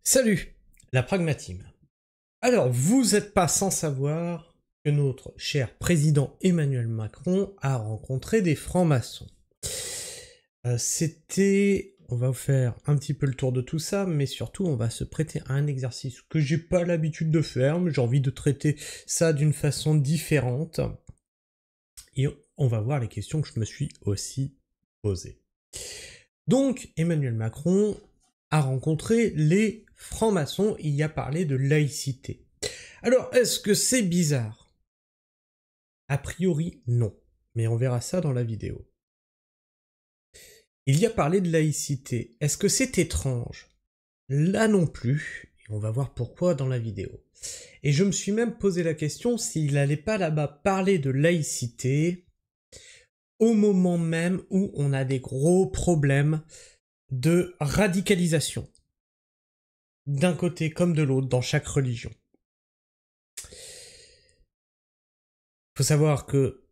Salut, la pragmatime. Alors, vous n'êtes pas sans savoir que notre cher président Emmanuel Macron a rencontré des francs-maçons. On va vous faire un petit peu le tour de tout ça, mais surtout on va se prêter à un exercice que j'ai pas l'habitude de faire, mais j'ai envie de traiter ça d'une façon différente. Et on va voir les questions que je me suis aussi posées. Donc, Emmanuel Macron a rencontré les francs-maçons et y a parlé de laïcité. Alors, est-ce que c'est bizarre? A priori, non. Mais on verra ça dans la vidéo. Il y a parlé de laïcité. Est-ce que c'est étrange? Là non plus. Et on va voir pourquoi dans la vidéo. Et je me suis même posé la question s'il n'allait pas là-bas parler de laïcité au moment même où on a des gros problèmes de radicalisation. D'un côté comme de l'autre, dans chaque religion. Faut savoir que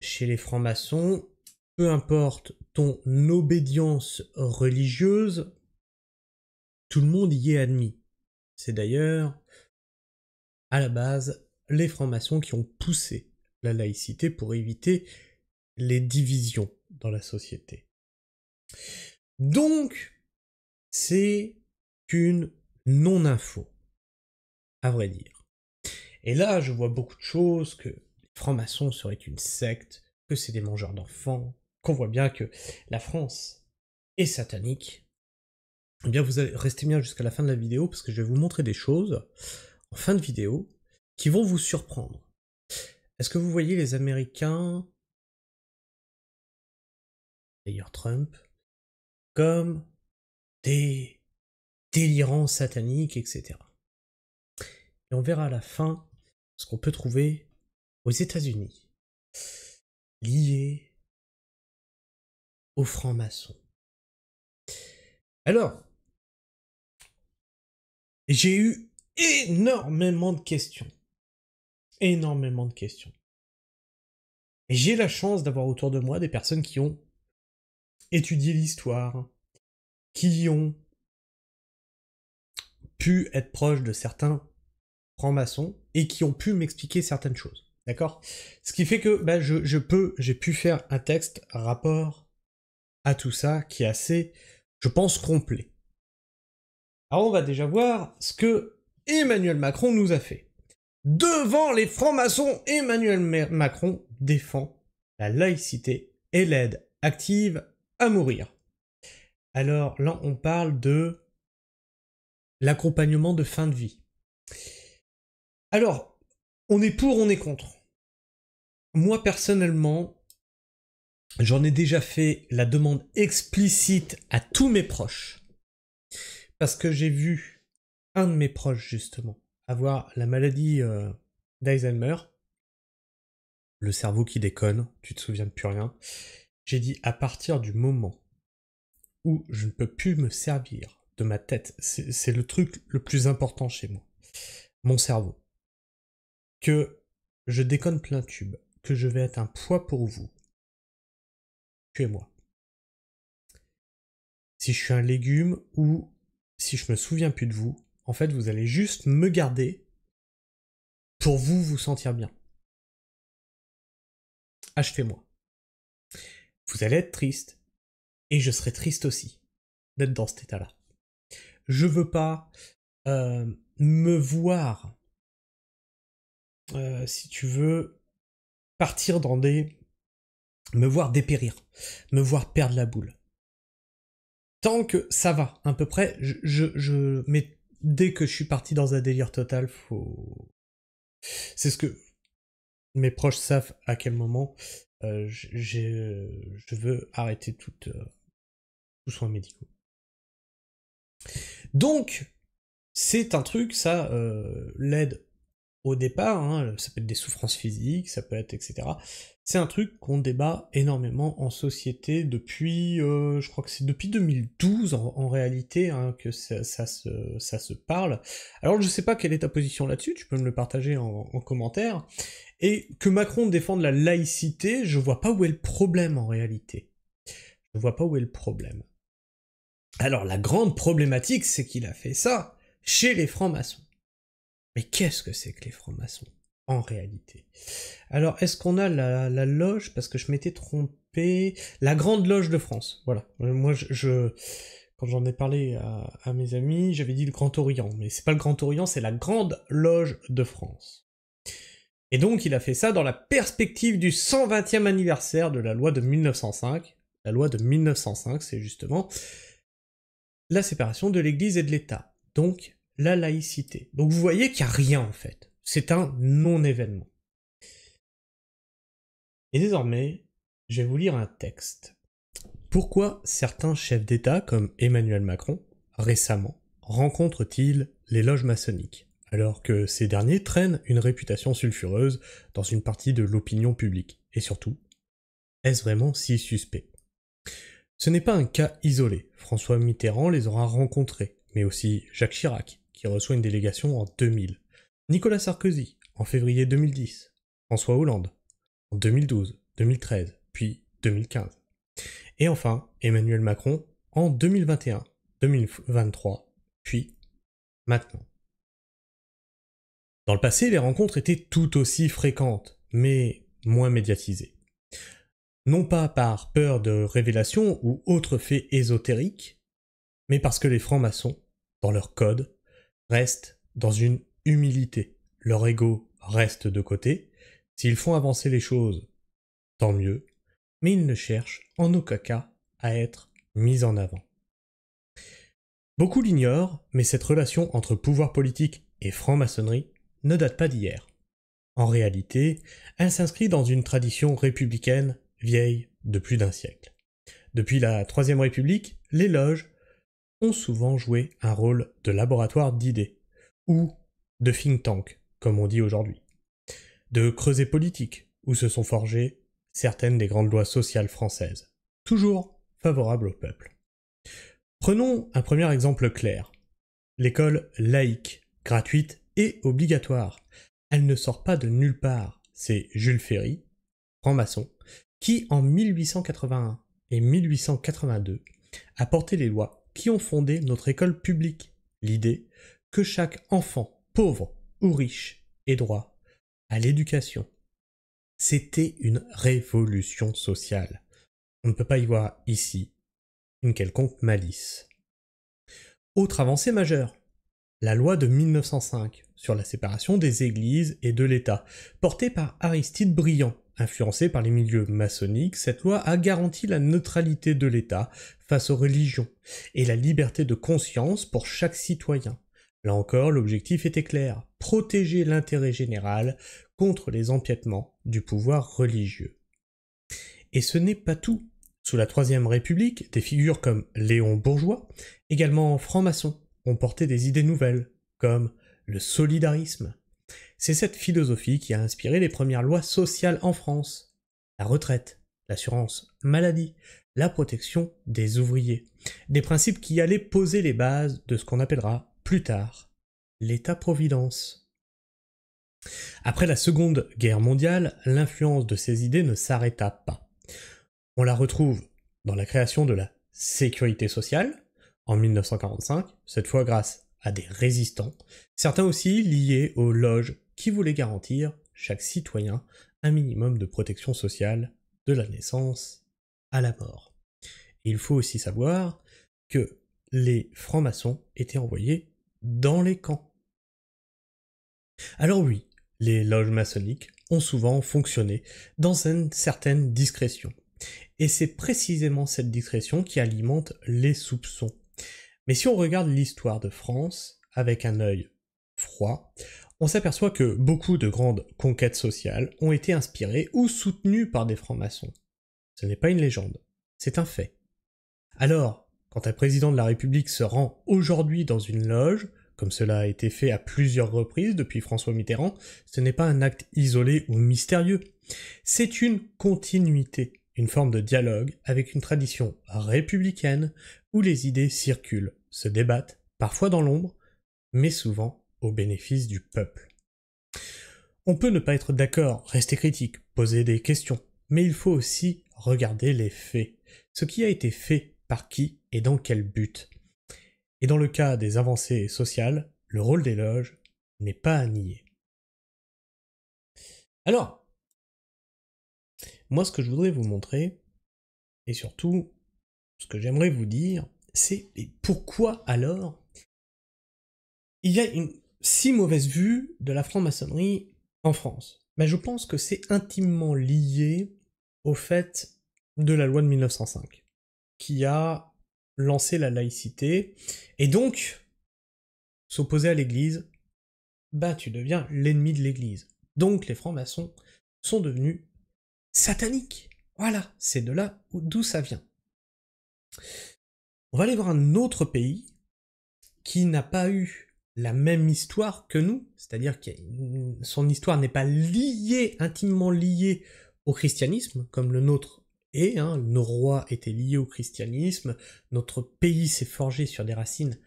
chez les francs-maçons, peu importe ton obédience religieuse, tout le monde y est admis. C'est d'ailleurs, à la base, les francs-maçons qui ont poussé la laïcité pour éviter les divisions dans la société. Donc, c'est qu'une non-info, à vrai dire. Et là, je vois beaucoup de choses, que les francs-maçons seraient une secte, que c'est des mangeurs d'enfants, qu'on voit bien que la France est satanique. Eh bien, vous allez rester bien jusqu'à la fin de la vidéo, parce que je vais vous montrer des choses, en fin de vidéo, qui vont vous surprendre. Est-ce que vous voyez les Américains, d'ailleurs Trump, comme des délirants sataniques, etc. Et on verra à la fin ce qu'on peut trouver aux États-Unis, lié aux francs-maçons. Alors, j'ai eu énormément de questions. Énormément de questions. Et j'ai la chance d'avoir autour de moi des personnes qui ont étudié l'histoire, qui ont pu être proches de certains francs-maçons et qui ont pu m'expliquer certaines choses. D'accord? Ce qui fait que j'ai pu faire un texte rapport à tout ça qui est assez, je pense, complet. Alors on va déjà voir ce que Emmanuel Macron nous a fait. Devant les francs-maçons, Emmanuel Macron défend la laïcité et l'aide active à mourir. Alors là, on parle de l'accompagnement de fin de vie. Alors, on est pour, on est contre. Moi, personnellement, j'en ai déjà fait la demande explicite à tous mes proches. Parce que j'ai vu un de mes proches, justement, avoir la maladie d'Alzheimer. Le cerveau qui déconne, tu te souviens de plus rien. J'ai dit, à partir du moment où je ne peux plus me servir de ma tête, c'est le truc le plus important chez moi, mon cerveau, que je déconne plein tube, que je vais être un poids pour vous, tuez-moi. Si je suis un légume ou si je me souviens plus de vous, en fait vous allez juste me garder pour vous sentir bien. Achetez-moi. Vous allez être triste, et je serai triste aussi d'être dans cet état-là. Je veux pas me voir, si tu veux, partir dans des... me voir dépérir, me voir perdre la boule. Tant que ça va, à peu près, mais dès que je suis parti dans un délire total, c'est ce que mes proches savent à quel moment je veux arrêter tous soins médicaux. Donc, c'est un truc, ça, l'aide au départ, hein, ça peut être des souffrances physiques, ça peut être etc. C'est un truc qu'on débat énormément en société depuis, je crois que c'est depuis 2012 en réalité, hein, que ça se parle. Alors je sais pas quelle est ta position là-dessus, tu peux me le partager en commentaire. Et que Macron défende la laïcité, je vois pas où est le problème en réalité. Je vois pas où est le problème. Alors la grande problématique, c'est qu'il a fait ça chez les francs-maçons. Mais qu'est-ce que c'est que les francs-maçons, en réalité? Alors, est-ce qu'on a la loge? Parce que je m'étais trompé. La Grande Loge de France, voilà. Moi, quand j'en ai parlé à mes amis, j'avais dit le Grand Orient. Mais c'est pas le Grand Orient, c'est la Grande Loge de France. Et donc, il a fait ça dans la perspective du 120e anniversaire de la loi de 1905. La loi de 1905, c'est justement la séparation de l'Église et de l'État. Donc, la laïcité. Donc vous voyez qu'il n'y a rien en fait. C'est un non-événement. Et désormais, je vais vous lire un texte. Pourquoi certains chefs d'État, comme Emmanuel Macron, récemment, rencontrent-ils les loges maçonniques, alors que ces derniers traînent une réputation sulfureuse dans une partie de l'opinion publique? Et surtout, est-ce vraiment si suspect? Ce n'est pas un cas isolé. François Mitterrand les aura rencontrés, mais aussi Jacques Chirac, qui reçoit une délégation en 2000, Nicolas Sarkozy, en février 2010, François Hollande, en 2012, 2013, puis 2015. Et enfin, Emmanuel Macron, en 2021, 2023, puis maintenant. Dans le passé, les rencontres étaient tout aussi fréquentes, mais moins médiatisées. Non pas par peur de révélation ou autres faits ésotériques, mais parce que les francs-maçons, dans leur code, restent dans une humilité. Leur ego reste de côté. S'ils font avancer les choses, tant mieux, mais ils ne cherchent en aucun cas à être mis en avant. Beaucoup l'ignorent, mais cette relation entre pouvoir politique et franc-maçonnerie ne date pas d'hier. En réalité, elle s'inscrit dans une tradition républicaine vieille de plus d'un siècle. Depuis la Troisième République, les loges ont souvent joué un rôle de laboratoire d'idées, ou de think tank, comme on dit aujourd'hui, de creuset politique, où se sont forgées certaines des grandes lois sociales françaises, toujours favorables au peuple. Prenons un premier exemple clair. L'école laïque, gratuite et obligatoire. Elle ne sort pas de nulle part. C'est Jules Ferry, franc-maçon, qui en 1881 et 1882 a porté les lois qui ont fondé notre école publique. L'idée que chaque enfant, pauvre ou riche, ait droit à l'éducation. C'était une révolution sociale. On ne peut pas y voir ici une quelconque malice. Autre avancée majeure, la loi de 1905 sur la séparation des églises et de l'État, portée par Aristide Briand. Influencée par les milieux maçonniques, cette loi a garanti la neutralité de l'État face aux religions et la liberté de conscience pour chaque citoyen. Là encore, l'objectif était clair, protéger l'intérêt général contre les empiètements du pouvoir religieux. Et ce n'est pas tout. Sous la Troisième République, des figures comme Léon Bourgeois, également francs-maçons, ont porté des idées nouvelles, comme le solidarisme. C'est cette philosophie qui a inspiré les premières lois sociales en France. La retraite, l'assurance maladie, la protection des ouvriers. Des principes qui allaient poser les bases de ce qu'on appellera plus tard l'État-providence. Après la Seconde Guerre mondiale, l'influence de ces idées ne s'arrêta pas. On la retrouve dans la création de la sécurité sociale, en 1945, cette fois grâce à des résistants, certains aussi liés aux loges qui voulaient garantir chaque citoyen un minimum de protection sociale de la naissance à la mort. Et il faut aussi savoir que les francs-maçons étaient envoyés dans les camps. Alors oui, les loges maçonniques ont souvent fonctionné dans une certaine discrétion. Et c'est précisément cette discrétion qui alimente les soupçons. Mais si on regarde l'histoire de France avec un œil froid, on s'aperçoit que beaucoup de grandes conquêtes sociales ont été inspirées ou soutenues par des francs-maçons. Ce n'est pas une légende, c'est un fait. Alors, quand un président de la République se rend aujourd'hui dans une loge, comme cela a été fait à plusieurs reprises depuis François Mitterrand, ce n'est pas un acte isolé ou mystérieux. C'est une continuité, une forme de dialogue avec une tradition républicaine où les idées circulent, se débattent, parfois dans l'ombre, mais souvent au bénéfice du peuple. On peut ne pas être d'accord, rester critique, poser des questions, mais il faut aussi regarder les faits. Ce qui a été fait par qui et dans quel but. Et dans le cas des avancées sociales, le rôle des loges n'est pas à nier. Alors, moi ce que je voudrais vous montrer, et surtout ce que j'aimerais vous dire, c'est pourquoi alors il y a une si mauvaise vue de la franc-maçonnerie en France. Mais je pense que c'est intimement lié au fait de la loi de 1905, qui a lancé la laïcité, et donc, s'opposer à l'Église, bah tu deviens l'ennemi de l'Église. Donc les francs-maçons sont devenus sataniques. Voilà, c'est de là d'où ça vient. On va aller voir un autre pays qui n'a pas eu la même histoire que nous, c'est-à-dire que son histoire n'est pas liée, intimement liée au christianisme, comme le nôtre est, hein. Nos rois étaient liés au christianisme, notre pays s'est forgé sur des racines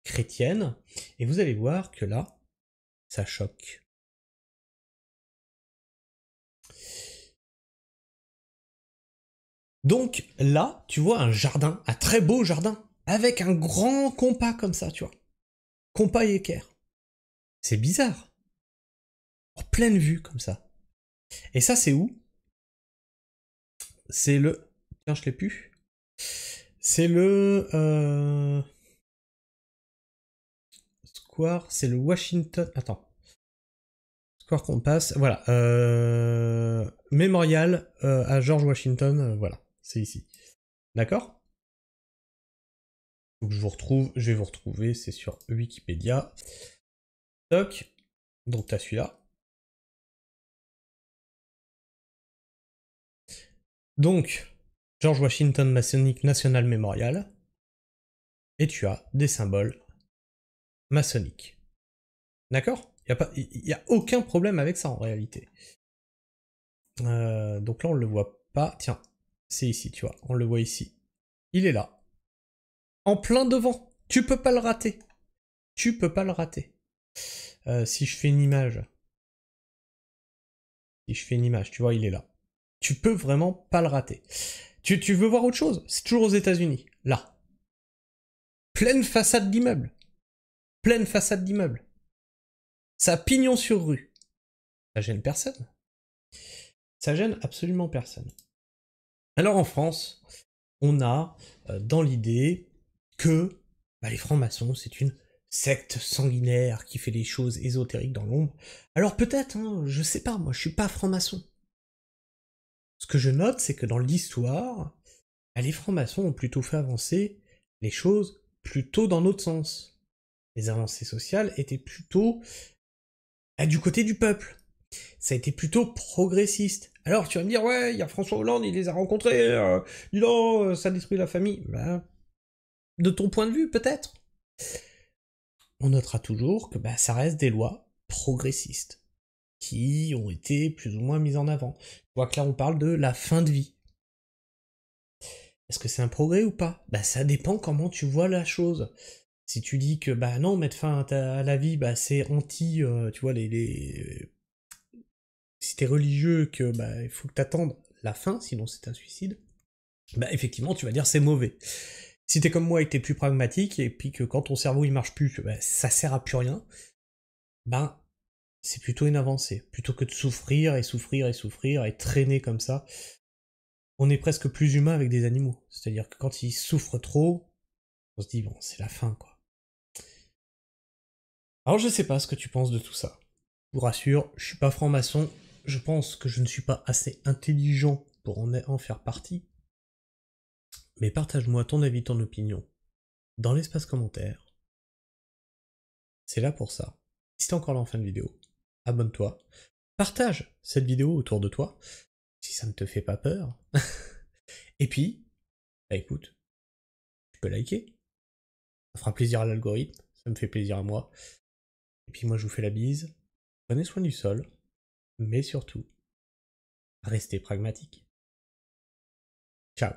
chrétiennes, et vous allez voir que là, ça choque. Donc là, tu vois un jardin, un très beau jardin, avec un grand compas comme ça, tu vois. Compas et équerre. C'est bizarre. En pleine vue, comme ça. Et ça, c'est où? C'est le... Tiens, je l'ai plus. C'est le... Square, c'est le Washington... Attends. Square qu'on passe, voilà. Mémorial à George Washington, voilà. C'est ici. D'accord? Faut que je vous retrouve, je vais vous retrouver, c'est sur Wikipédia. Toc. Donc t'as celui-là. Donc, George Washington Masonic National Memorial. Et tu as des symboles maçonniques. D'accord? Il n'y a aucun problème avec ça en réalité. Donc là on le voit pas. Tiens, c'est ici, tu vois. On le voit ici. Il est là. En plein devant. Tu peux pas le rater. Tu peux pas le rater. Si je fais une image. Si je fais une image, tu vois, il est là. Tu peux vraiment pas le rater. Tu veux voir autre chose? C'est toujours aux États-Unis. Là. Pleine façade d'immeuble. Pleine façade d'immeuble. Ça a pignon sur rue. Ça gêne personne. Ça gêne absolument personne. Alors en France, on a dans l'idée que les francs-maçons, c'est une secte sanguinaire qui fait des choses ésotériques dans l'ombre. Alors peut-être, hein, je sais pas, moi je suis pas franc-maçon. Ce que je note, c'est que dans l'histoire, les francs-maçons ont plutôt fait avancer les choses plutôt dans notre sens. Les avancées sociales étaient plutôt du côté du peuple. Ça a été plutôt progressiste. Alors tu vas me dire, ouais, il y a François Hollande, il les a rencontrés, dis donc, ça détruit la famille. Ben, de ton point de vue, peut-être. On notera toujours que ça reste des lois progressistes, qui ont été plus ou moins mises en avant. Tu vois que là on parle de la fin de vie. Est-ce que c'est un progrès ou pas? Ça dépend comment tu vois la chose. Si tu dis que non, mettre fin à la vie, c'est anti, tu vois, si t'es religieux, que il faut que t'attendes la fin, sinon c'est un suicide, effectivement tu vas dire c'est mauvais. Si t'es comme moi et que t'es plus pragmatique, et puis que quand ton cerveau il marche plus, que ça sert à plus rien, c'est plutôt une avancée. Plutôt que de souffrir et souffrir et souffrir et traîner comme ça, on est presque plus humain avec des animaux. C'est-à-dire que quand ils souffrent trop, on se dit bon, c'est la fin quoi. Alors je sais pas ce que tu penses de tout ça. Je vous rassure, je suis pas franc-maçon, je pense que je ne suis pas assez intelligent pour en faire partie. Mais partage-moi ton avis, ton opinion dans l'espace commentaire. C'est là pour ça. Si t'es encore là en fin de vidéo, abonne-toi. Partage cette vidéo autour de toi, si ça ne te fait pas peur. Et puis, écoute, tu peux liker. Ça fera plaisir à l'algorithme, ça me fait plaisir à moi. Et puis moi je vous fais la bise. Prenez soin du sol, mais surtout, restez pragmatique. Ciao.